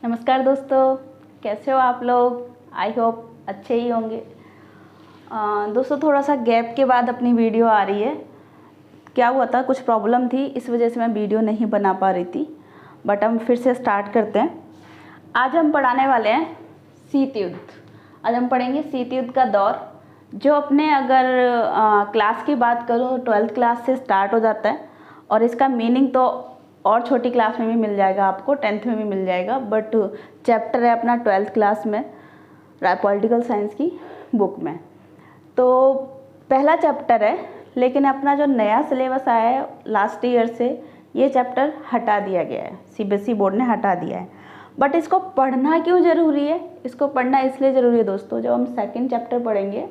नमस्कार दोस्तों, कैसे हो आप लोग। आई होप अच्छे ही होंगे। दोस्तों थोड़ा सा गैप के बाद अपनी वीडियो आ रही है। क्या हुआ था, कुछ प्रॉब्लम थी, इस वजह से मैं वीडियो नहीं बना पा रही थी, बट हम फिर से स्टार्ट करते हैं। आज हम पढ़ाने वाले हैं शीत युद्ध। आज हम पढ़ेंगे शीत युद्ध का दौर, जो अपने अगर क्लास की बात करूँ 12th क्लास से स्टार्ट हो जाता है। और इसका मीनिंग तो और छोटी क्लास में भी मिल जाएगा आपको, 10th में भी मिल जाएगा, बट चैप्टर है अपना 12th क्लास में पॉलिटिकल साइंस की बुक में। तो पहला चैप्टर है, लेकिन अपना जो नया सिलेबस आया है लास्ट ईयर से, ये चैप्टर हटा दिया गया है, सीबीएसई बोर्ड ने हटा दिया है। बट इसको पढ़ना क्यों ज़रूरी है? इसको पढ़ना इसलिए ज़रूरी है दोस्तों, जब हम सेकंड चैप्टर पढ़ेंगे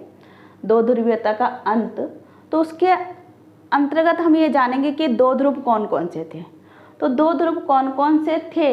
दो ध्रुवीयता का अंत, तो उसके अंतर्गत हम ये जानेंगे कि दो ध्रुव कौन कौन से थे। तो दो ध्रुव कौन कौन से थे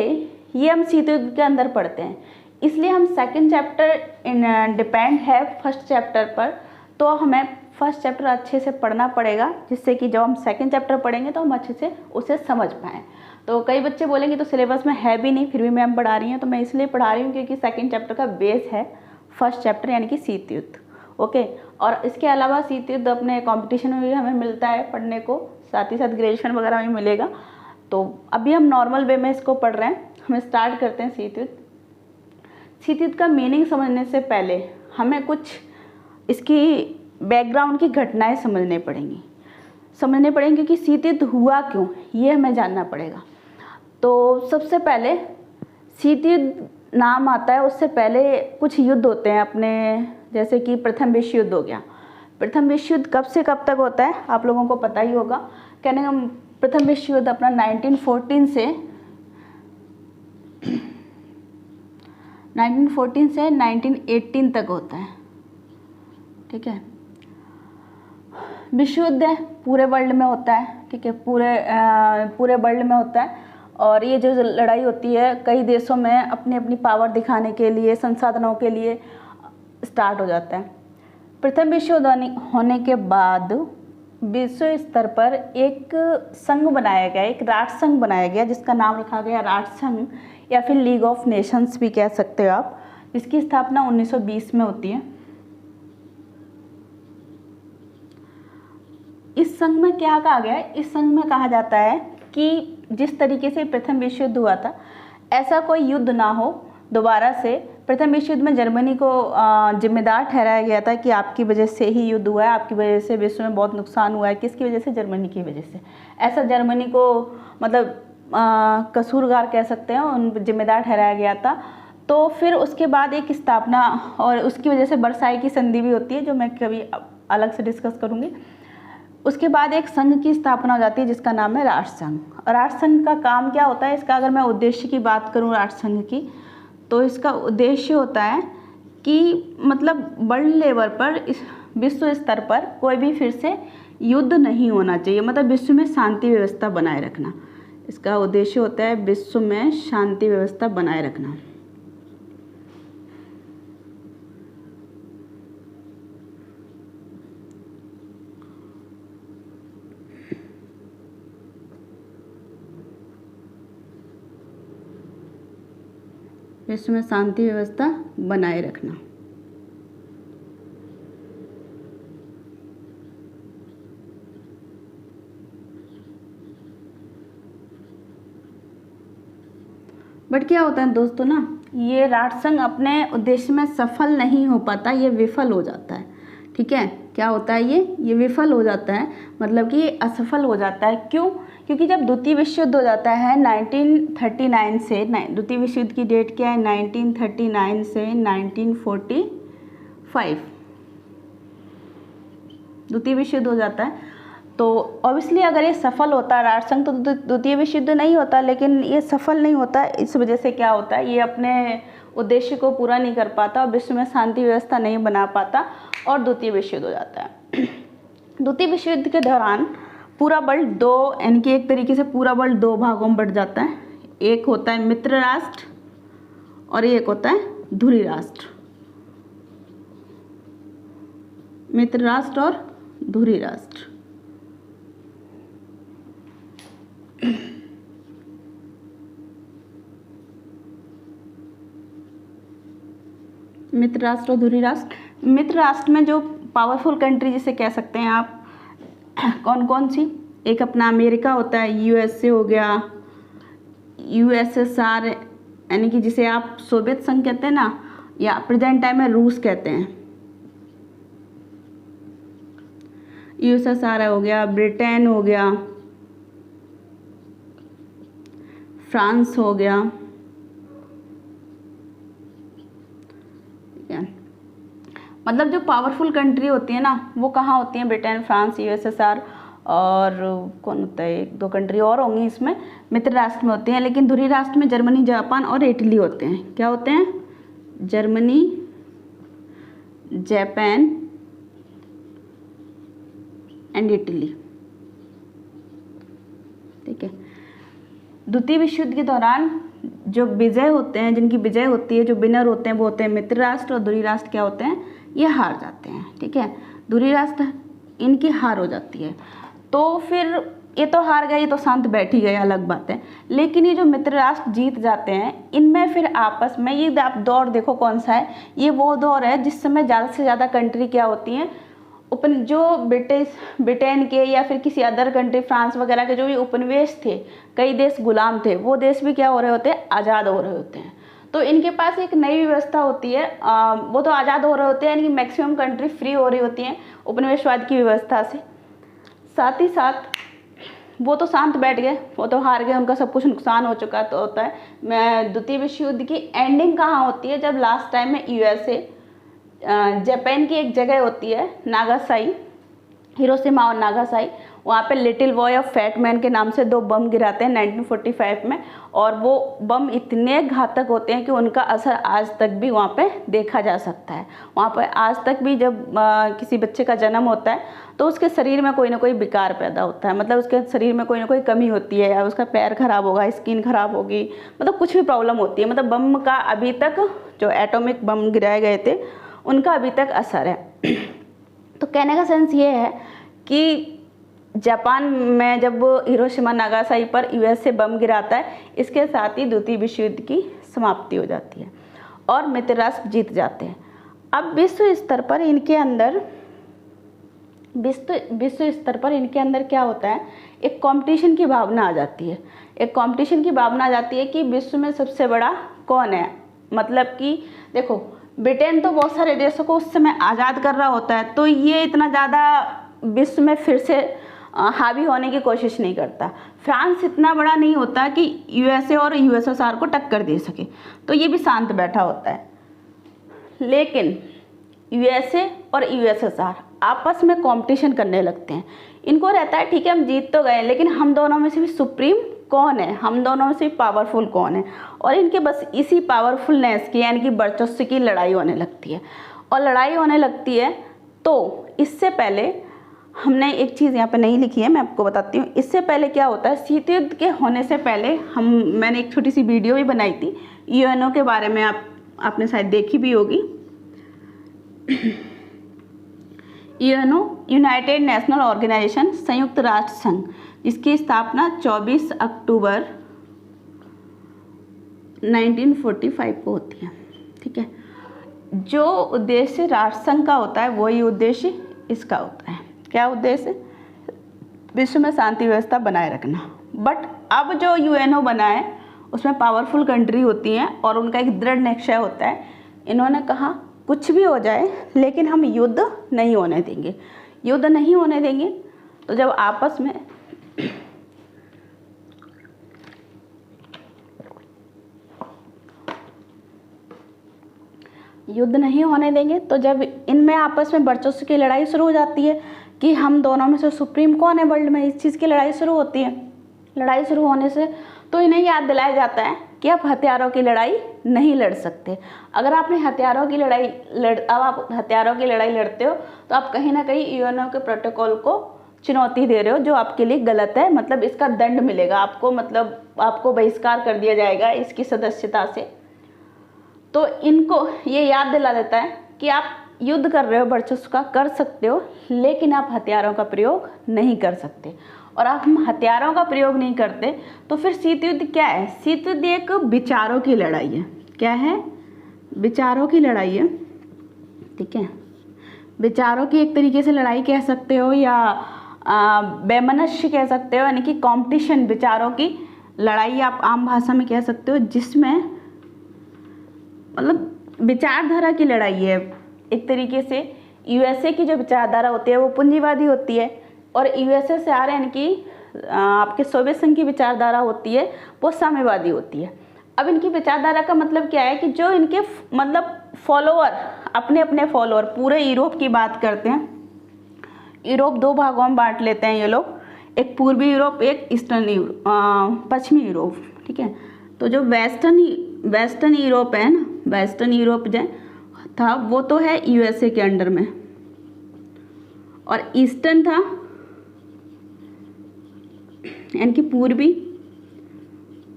ये हम शीत युद्ध के अंदर पढ़ते हैं, इसलिए हम सेकंड चैप्टर डिपेंड है फर्स्ट चैप्टर पर। तो हमें फर्स्ट चैप्टर अच्छे से पढ़ना पड़ेगा, जिससे कि जब हम सेकंड चैप्टर पढ़ेंगे तो हम अच्छे से उसे समझ पाएँ। तो कई बच्चे बोलेंगे तो सिलेबस में है भी नहीं, फिर भी मैम पढ़ा रही हैं। तो मैं इसलिए पढ़ा रही हूँ क्योंकि सेकंड चैप्टर का बेस है फर्स्ट चैप्टर यानी कि शीत युद्ध। ओके, और इसके अलावा शीत युद्ध अपने कंपटीशन में भी हमें मिलता है पढ़ने को, साथ ही साथ ग्रेजुएशन वगैरह में मिलेगा। तो अभी हम नॉर्मल वे में इसको पढ़ रहे हैं। हम स्टार्ट करते हैं शीत युद्ध। शीत युद्ध का मीनिंग समझने से पहले हमें कुछ इसकी बैकग्राउंड की घटनाएं समझनी पड़ेंगी कि शीत युद्ध हुआ क्यों, ये हमें जानना पड़ेगा। तो सबसे पहले शीत युद्ध नाम आता है, उससे पहले कुछ युद्ध होते हैं अपने, जैसे कि प्रथम विश्व युद्ध हो गया। प्रथम विश्व युद्ध कब से कब तक होता है आप लोगों को पता ही होगा। कहने का प्रथम विश्व युद्ध अपना 1914 से 1918 तक होता है। ठीक है, विश्व युद्ध है, पूरे वर्ल्ड में होता है। ठीक है, पूरे वर्ल्ड में होता है। और ये जो लड़ाई होती है कई देशों में अपनी अपनी पावर दिखाने के लिए, संसाधनों के लिए स्टार्ट हो जाता है। प्रथम विश्व युद्ध होने के बाद विश्व स्तर पर एक संघ बनाया गया, एक राष्ट्र संघ बनाया गया, जिसका नाम रखा गया राष्ट्र संघ या फिर लीग ऑफ नेशंस भी कह सकते हो आप। इसकी स्थापना 1920 में होती है। इस संघ में क्या कहा गया है? इस संघ में कहा जाता है कि जिस तरीके से प्रथम विश्व युद्ध हुआ था, ऐसा कोई युद्ध ना हो दोबारा से। प्रथम विश्व युद्ध में जर्मनी को जिम्मेदार ठहराया गया था कि आपकी वजह से ही युद्ध हुआ है, आपकी वजह से विश्व में बहुत नुकसान हुआ है। किसकी वजह से? जर्मनी की वजह से। ऐसा जर्मनी को मतलब कसूरगार कह सकते हैं, उन जिम्मेदार ठहराया गया था। तो फिर उसके बाद एक स्थापना, और उसकी वजह से वर्साई की संधि भी होती है, जो मैं कभी अलग से डिस्कस करूँगी। उसके बाद एक संघ की स्थापना हो जाती है जिसका नाम है राष्ट्र संघ। राष्ट्र संघ का काम क्या होता है? इसका अगर मैं उद्देश्य की बात करूँ राष्ट्र संघ की, तो इसका उद्देश्य होता है कि मतलब वर्ल्ड लेवल पर, इस विश्व स्तर पर कोई भी फिर से युद्ध नहीं होना चाहिए, मतलब विश्व में शांति व्यवस्था बनाए रखना। इसका उद्देश्य होता है विश्व में शांति व्यवस्था बनाए रखना। विश्व में शांति व्यवस्था बनाए रखना। बट क्या होता है दोस्तों ना, ये राष्ट्र संघ अपने उद्देश्य में सफल नहीं हो पाता, ये विफल हो जाता है। ठीक है, क्या होता है? ये विफल हो जाता है, मतलब कि ये असफल हो जाता है। क्यों? क्योंकि जब द्वितीय विश्व युद्ध हो जाता है 1939 से, द्वितीय विश्व युद्ध की डेट क्या है? 1939 से 1945 द्वितीय विश्व युद्ध हो जाता है। तो ऑब्वियसली अगर ये सफल होता है राष्ट्र संघ, तो द्वितीय विश्व युद्ध नहीं होता, लेकिन ये सफल नहीं होता। इस वजह से क्या होता है, ये अपने उद्देश्य को पूरा नहीं कर पाता और विश्व में शांति व्यवस्था नहीं बना पाता, और द्वितीय विश्व युद्ध हो जाता है। द्वितीय विश्व युद्ध के दौरान पूरा वर्ल्ड दो, यानी कि एक तरीके से पूरा वर्ल्ड दो भागों में बढ़ जाता है। एक होता है मित्र राष्ट्र और एक होता है धुरी राष्ट्र। मित्र राष्ट्र और धुरी राष्ट्र। मित्र राष्ट्र और धुरी राष्ट्र। मित्र राष्ट्र में जो पावरफुल कंट्री जिसे कह सकते हैं आप, कौन कौन सी? एक अपना अमेरिका होता है, यूएसए हो गया, यूएसएसआर यानी कि जिसे आप सोवियत संघ कहते हैं ना, या प्रेजेंट टाइम में रूस कहते हैं। यूएसएसआर हो गया, ब्रिटेन हो गया, फ्रांस हो गया, मतलब जो पावरफुल कंट्री होती है ना वो कहाँ होती हैं? ब्रिटेन, फ्रांस, यूएसएसआर और कौन होता है, एक दो कंट्री और होंगी इसमें, मित्र राष्ट्र में होती हैं। लेकिन धुरी राष्ट्र में जर्मनी, जापान और इटली होते हैं। क्या होते हैं? Germany, Japan and Italy. ठीक है। द्वितीय विश्व युद्ध के दौरान जो विजय होते हैं, जिनकी विजय होती है, जो विनर होते हैं वो होते हैं मित्र राष्ट्र, और धुरी राष्ट्र क्या होते हैं? ये हार जाते हैं। ठीक है। धुरी राष्ट्र इनकी हार हो जाती है, तो फिर ये तो हार गए, ये तो शांत बैठ ही गए, अलग बात है। लेकिन ये जो मित्र राष्ट्र जीत जाते हैं, इनमें फिर आपस में ये आप दौर देखो कौन सा है, ये वो दौर है जिस समय ज़्यादा से ज़्यादा कंट्री क्या होती हैं, जो ब्रिटेन के या फिर किसी अदर कंट्री, फ्रांस वगैरह के जो भी उपनिवेश थे, कई देश गुलाम थे, वो देश भी क्या हो रहे होते हैं? आज़ाद हो रहे होते हैं। तो इनके पास एक नई व्यवस्था होती है, वो तो आज़ाद हो रहे होते हैं, यानी कि मैक्सिमम कंट्री फ्री हो रही होती हैं उपनिवेशवाद की व्यवस्था से। साथ ही साथ वो तो शांत बैठ गए, वो तो हार गए, उनका सब कुछ नुकसान हो चुका तो होता है। मैं द्वितीय विश्व युद्ध की एंडिंग कहाँ होती है? जब लास्ट टाइम में यूएसए, जापान की एक जगह होती है नागासाई, हिरोशिमा और नागासाई, वहाँ पे little boy of fat man के नाम से 2 बम गिराते हैं 1945 में, और वो बम इतने घातक होते हैं कि उनका असर आज तक भी वहाँ पे देखा जा सकता है। वहाँ पे आज तक भी जब किसी बच्चे का जन्म होता है तो उसके शरीर में कोई ना कोई विकार पैदा होता है, मतलब उसके शरीर में कोई ना कोई कमी होती है, या उसका पैर खराब होगा, स्किन खराब होगी, मतलब कुछ भी प्रॉब्लम होती है। मतलब बम का अभी तक, जो एटॉमिक बम गिराए गए थे, उनका अभी तक असर है। तो कहने का सेंस ये है कि जापान में जब हिरोशिमा नागासाकी पर यूएसए बम गिराता है, इसके साथ ही द्वितीय विश्व युद्ध की समाप्ति हो जाती है और मित्र राष्ट्र जीत जाते हैं। अब विश्व स्तर पर इनके अंदर क्या होता है? एक कंपटीशन की भावना आ जाती है। एक कंपटीशन की भावना आ जाती है कि विश्व में सबसे बड़ा कौन है। मतलब कि देखो, ब्रिटेन तो बहुत सारे देशों को उस समय आज़ाद कर रहा होता है, तो ये इतना ज़्यादा विश्व में फिर से हावी होने की कोशिश नहीं करता। फ्रांस इतना बड़ा नहीं होता कि यूएसए और यूएसएसआर को टक्कर दे सके, तो ये भी शांत बैठा होता है। लेकिन यूएसए और यूएसएसआर आपस में कंपटीशन करने लगते हैं। इनको रहता है ठीक है हम जीत तो गए, लेकिन हम दोनों में से भी सुप्रीम कौन है, हम दोनों में से पावरफुल कौन है। और इनके बस इसी पावरफुलनेस की, यानी कि वर्चस्व की लड़ाई होने लगती है। और लड़ाई होने लगती है तो इससे पहले हमने एक चीज़ यहाँ पे नहीं लिखी है, मैं आपको बताती हूँ। इससे पहले क्या होता है, शीत युद्ध के होने से पहले मैंने एक छोटी सी वीडियो भी बनाई थी यूएनओ के बारे में, आपने शायद देखी भी होगी। यूएनओ, यूनाइटेड नेशनल ऑर्गेनाइजेशन, संयुक्त राष्ट्र संघ, जिसकी स्थापना 24 अक्टूबर 1945 को होती है। ठीक है। जो उद्देश्य राष्ट्र संघ का होता है वही उद्देश्य इसका होता है। क्या उद्देश्य? विश्व में शांति व्यवस्था बनाए रखना। बट अब जो यूएनओ बना है उसमें पावरफुल कंट्री होती हैं और उनका एक दृढ़ निश्चय होता है। इन्होंने कहा कुछ भी हो जाए लेकिन हम युद्ध नहीं होने देंगे, युद्ध नहीं होने देंगे। तो जब आपस में युद्ध नहीं होने देंगे, तो जब इनमें आपस में वर्चस्व की लड़ाई शुरू हो जाती है कि हम दोनों में से सुप्रीम कौन है वर्ल्ड में, इस चीज़ की लड़ाई शुरू होती है। लड़ाई शुरू होने से तो इन्हें याद दिलाया जाता है कि आप हथियारों की लड़ाई नहीं लड़ सकते। अगर आपने हथियारों की लड़ाई आप हथियारों की लड़ाई लड़ते हो तो आप कहीं ना कहीं यूएनओ के प्रोटोकॉल को चुनौती दे रहे हो, जो आपके लिए गलत है। मतलब इसका दंड मिलेगा आपको, मतलब आपको बहिष्कार कर दिया जाएगा इसकी सदस्यता से। तो इनको ये याद दिला देता है कि आप युद्ध कर रहे हो, वर्चस्व का कर सकते हो, लेकिन आप हथियारों का प्रयोग नहीं कर सकते। और आप हम हथियारों का प्रयोग नहीं करते तो फिर शीत युद्ध क्या है? शीत युद्ध एक विचारों की लड़ाई है। क्या है? विचारों की लड़ाई है। ठीक है। विचारों की एक तरीके से लड़ाई कह सकते हो या वैमनस्य कह सकते हो, यानी कि कंपटीशन, विचारों की लड़ाई आप आम भाषा में कह सकते हो, जिसमें मतलब विचारधारा की लड़ाई है एक तरीके से। यूएसए की जो विचारधारा होती है वो पूंजीवादी होती है और यूएसए से आ रहे हैं कि आपके सोवियत संघ की विचारधारा होती है वो साम्यवादी होती है। अब इनकी विचारधारा का मतलब क्या है कि जो इनके मतलब फॉलोअर, अपने अपने फॉलोअर, पूरे यूरोप की बात करते हैं। यूरोप दो भागों में बांट लेते हैं ये लोग, एक पूर्वी यूरोप, एक ईस्टर्न यूरोप, पश्चिमी यूरोप, ठीक है। तो जो वेस्टर्न यूरोप है ना, वेस्टर्न यूरोप जो था वो तो है यूएसए के अंडर में, और ईस्टर्न था यानी कि पूर्वी,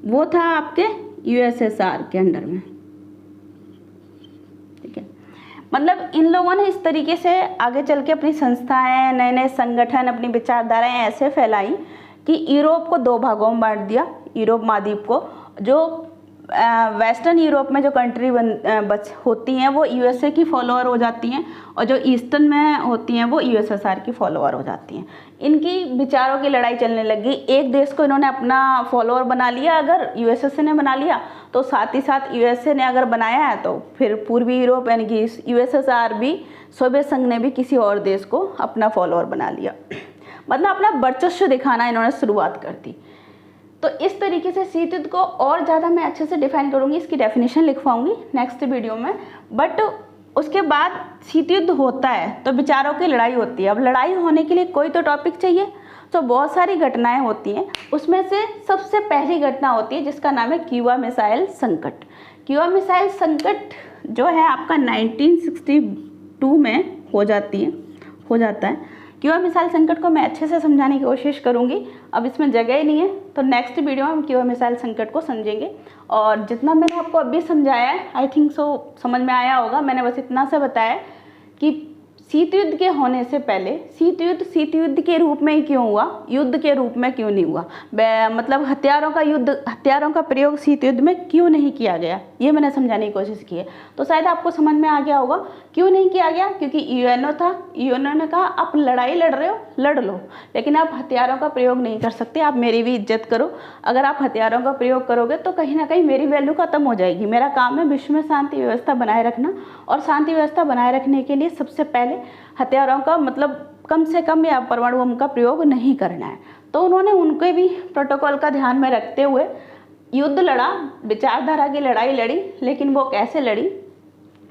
वो था आपके यूएसएसआर के अंडर में, ठीक है। मतलब इन लोगों ने इस तरीके से आगे चल के अपनी संस्थाएं, नए नए संगठन, अपनी विचारधाराएं ऐसे फैलाई कि यूरोप को दो भागों में बांट दिया, यूरोप महाद्वीप को। जो वेस्टर्न यूरोप में जो कंट्री होती हैं वो यूएसए की फॉलोअर हो जाती हैं, और जो ईस्टर्न में होती हैं वो यूएसएसआर की फॉलोअर हो जाती हैं। इनकी विचारों की लड़ाई चलने लगी। एक देश को इन्होंने अपना फॉलोअर बना लिया, अगर यूएसए ने बना लिया तो साथ ही साथ यूएसए ने अगर बनाया है तो फिर पूर्वी यूरोप यानी कि यूएसएसआर भी, सोवियत संघ ने भी किसी और देश को अपना फॉलोअर बना लिया। मतलब अपना वर्चस्व दिखाना इन्होंने शुरुआत कर दी। तो इस तरीके से शीत युद्ध को और ज़्यादा मैं अच्छे से डिफाइन करूँगी, इसकी डेफिनेशन लिखवाऊंगी नेक्स्ट वीडियो में। बट उसके बाद शीत युद्ध होता है तो विचारों की लड़ाई होती है। अब लड़ाई होने के लिए कोई तो टॉपिक चाहिए, तो बहुत सारी घटनाएं होती हैं। उसमें से सबसे पहली घटना होती है जिसका नाम है क्यूबा मिसाइल संकट। क्यूबा मिसाइल संकट जो है आपका 1962 में हो जाता है। क्यूबा मिसाइल संकट को मैं अच्छे से समझाने की कोशिश करूंगी। अब इसमें जगह ही नहीं है, तो नेक्स्ट वीडियो में हम क्यूबा मिसाइल संकट को समझेंगे। और जितना मैंने आपको अभी समझाया है आई थिंक सो समझ में आया होगा। मैंने बस इतना सा बताया कि शीत युद्ध के होने से पहले शीत युद्ध के रूप में ही क्यों हुआ, युद्ध के रूप में क्यों नहीं हुआ, मतलब हथियारों का प्रयोग शीत युद्ध में क्यों नहीं किया गया, ये मैंने समझाने की कोशिश की है। तो शायद आपको समझ में आ गया होगा क्यों नहीं किया गया। क्योंकि यूएनओ था, यूएनओ ने कहा आप लड़ाई लड़ रहे हो लड़ लो, लेकिन आप हथियारों का प्रयोग नहीं कर सकते, आप मेरी भी इज्जत करो। अगर आप हथियारों का प्रयोग करोगे तो कहीं ना कहीं मेरी वैल्यू खत्म हो जाएगी। मेरा काम है विश्व में शांति व्यवस्था बनाए रखना, और शांति व्यवस्था बनाए रखने के लिए सबसे पहले हथियारों का मतलब कम से कम या परमाणु बम का प्रयोग नहीं करना है। तो उन्होंने उनके भी प्रोटोकॉल का ध्यान में रखते हुए युद्ध लड़ा, विचारधारा की लड़ाई लड़ी। लेकिन वो कैसे लड़ी,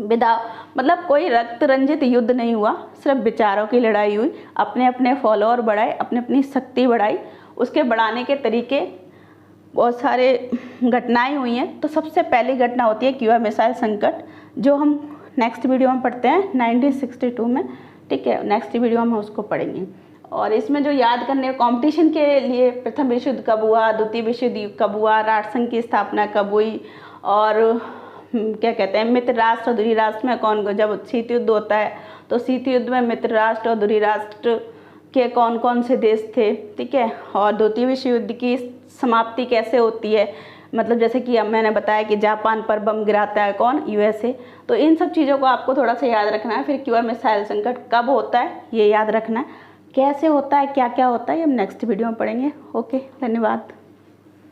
मतलब कोई रक्त रंजित युद्ध नहीं हुआ, सिर्फ विचारों की लड़ाई हुई। अपने अपने फॉलोअर बढ़ाए, अपनी अपनी शक्ति बढ़ाई, उसके बढ़ाने के तरीके बहुत सारे घटनाएं हुई हैं। तो सबसे पहली घटना होती है क्यूबा मिसाइल संकट, जो हम नेक्स्ट वीडियो में पढ़ते हैं 1962 में, ठीक है। नेक्स्ट वीडियो में उसको पढ़ेंगे। और इसमें जो याद करने कंपटीशन के लिए प्रथम विश्व युद्ध कब हुआ, द्वितीय विश्व युद्ध कब हुआ, राष्ट्रसंघ की स्थापना कब हुई, और क्या कहते हैं मित्र राष्ट्र और ध्रुवीय राष्ट्र में कौन, जब शीत युद्ध होता है तो शीत युद्ध में मित्र राष्ट्र और ध्रुवीय राष्ट्र के कौन कौन से देश थे, ठीक है। और द्वितीय विश्व युद्ध की समाप्ति कैसे होती है, मतलब जैसे कि अब मैंने बताया कि जापान पर बम गिराता है कौन, यूएसए। तो इन सब चीज़ों को आपको थोड़ा सा याद रखना है। फिर क्यूबा मिसाइल संकट कब होता है ये याद रखना है, कैसे होता है, क्या क्या होता है, ये हम नेक्स्ट वीडियो में पढ़ेंगे। ओके, धन्यवाद।